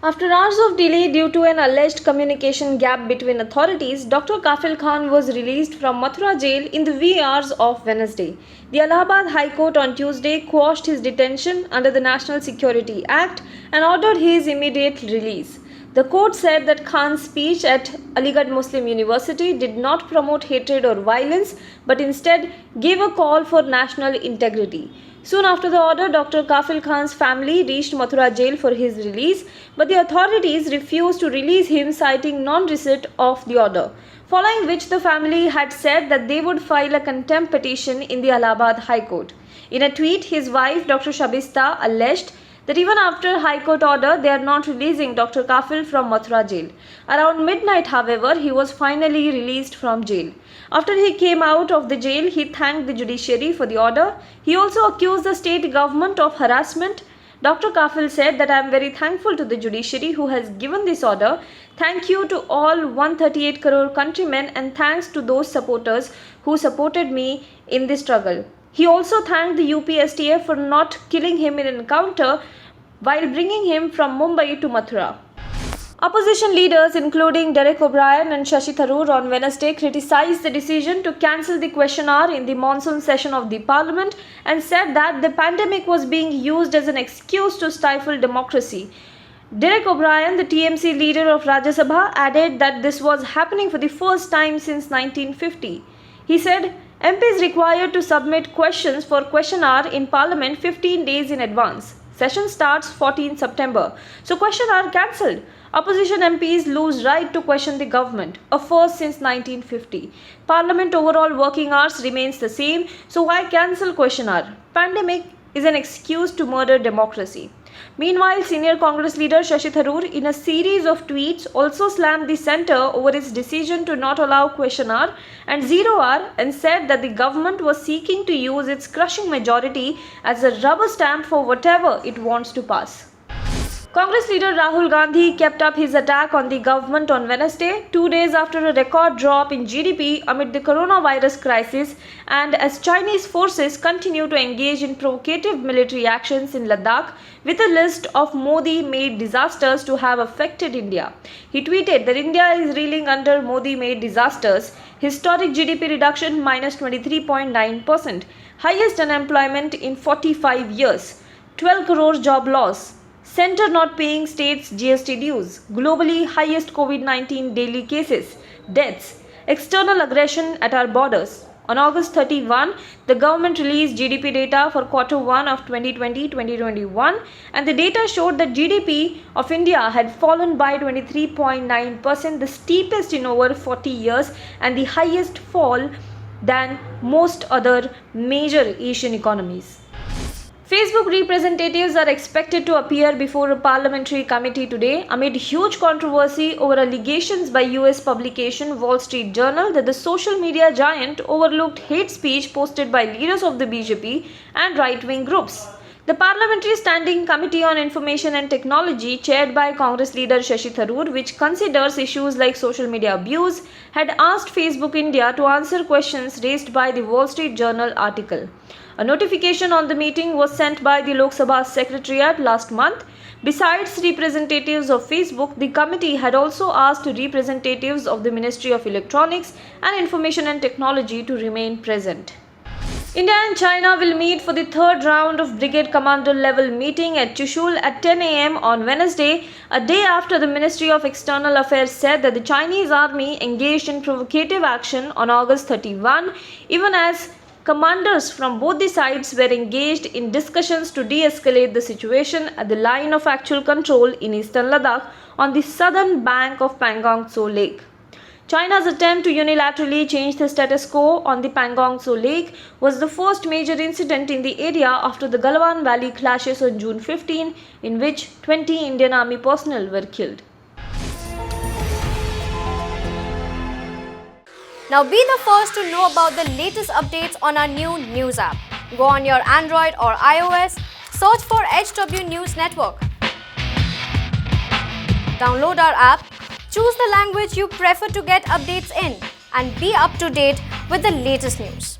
After hours of delay due to an alleged communication gap between authorities, Dr. Kafil Khan was released from Mathura jail in the wee hours of Wednesday. The Allahabad High Court on Tuesday quashed his detention under the National Security Act and ordered his immediate release. The court said that Khan's speech at Aligarh Muslim University did not promote hatred or violence, but instead gave a call for national integrity. Soon after the order, Dr. Kafil Khan's family reached Mathura jail for his release, but the authorities refused to release him, citing non-receipt of the order, following which the family had said that they would file a contempt petition in the Allahabad High Court. In a tweet, his wife, Dr. Shabista, alleged that even after High Court order, they are not releasing Dr. Kafil from Mathura jail. Around midnight, however, he was finally released from jail. After he came out of the jail, he thanked the judiciary for the order. He also accused the state government of harassment. Dr. Kafil said that I am very thankful to the judiciary who has given this order. Thank you to all 138 crore countrymen and thanks to those supporters who supported me in this struggle. He also thanked the UPSTF for not killing him in an encounter while bringing him from Mumbai to Mathura. Opposition leaders including Derek O'Brien and Shashi Tharoor on Wednesday criticized the decision to cancel the question hour in the monsoon session of the parliament and said that the pandemic was being used as an excuse to stifle democracy. Derek O'Brien, the TMC leader of Rajya Sabha, added that this was happening for the first time since 1950. He said, MPs required to submit questions for question hour in Parliament 15 days in advance. Session starts 14 September. So question hour cancelled. Opposition MPs lose right to question the government, a first since 1950. Parliament overall working hours remains the same, so why cancel question hour? Pandemic is an excuse to murder democracy. Meanwhile, senior Congress leader Shashi Tharoor, in a series of tweets, also slammed the centre over its decision to not allow question hour and zero hour and said that the government was seeking to use its crushing majority as a rubber stamp for whatever it wants to pass. Congress leader Rahul Gandhi kept up his attack on the government on Wednesday, 2 days after a record drop in GDP amid the coronavirus crisis and as Chinese forces continue to engage in provocative military actions in Ladakh with a list of Modi-made disasters to have affected India. He tweeted that India is reeling under Modi-made disasters, historic GDP reduction minus 23.9%, highest unemployment in 45 years, 12 crore job loss, Centre not paying states GST dues, globally highest COVID-19 daily cases, deaths, external aggression at our borders. On August 31, the government released GDP data for Q1 of 2020-2021 and the data showed that GDP of India had fallen by 23.9%, the steepest in over 40 years and the highest fall than most other major Asian economies. Facebook representatives are expected to appear before a parliamentary committee today amid huge controversy over allegations by US publication Wall Street Journal that the social media giant overlooked hate speech posted by leaders of the BJP and right-wing groups. The Parliamentary Standing Committee on Information and Technology, chaired by Congress leader Shashi Tharoor, which considers issues like social media abuse, had asked Facebook India to answer questions raised by the Wall Street Journal article. A notification on the meeting was sent by the Lok Sabha Secretariat last month. Besides representatives of Facebook, the committee had also asked representatives of the Ministry of Electronics and Information and Technology to remain present. India and China will meet for the third round of brigade commander level meeting at Chushul at 10 a.m. on Wednesday, a day after the Ministry of External Affairs said that the Chinese army engaged in provocative action on August 31, even as commanders from both the sides were engaged in discussions to de-escalate the situation at the line of actual control in eastern Ladakh on the southern bank of Pangong Tso Lake. China's attempt to unilaterally change the status quo on the Pangong Tso Lake was the first major incident in the area after the Galwan Valley clashes on June 15, in which 20 Indian Army personnel were killed. Now be the first to know about the latest updates on our new news app. Go on your Android or iOS, search for HW News Network. Download our app, choose the language you prefer to get updates in, and be up to date with the latest news.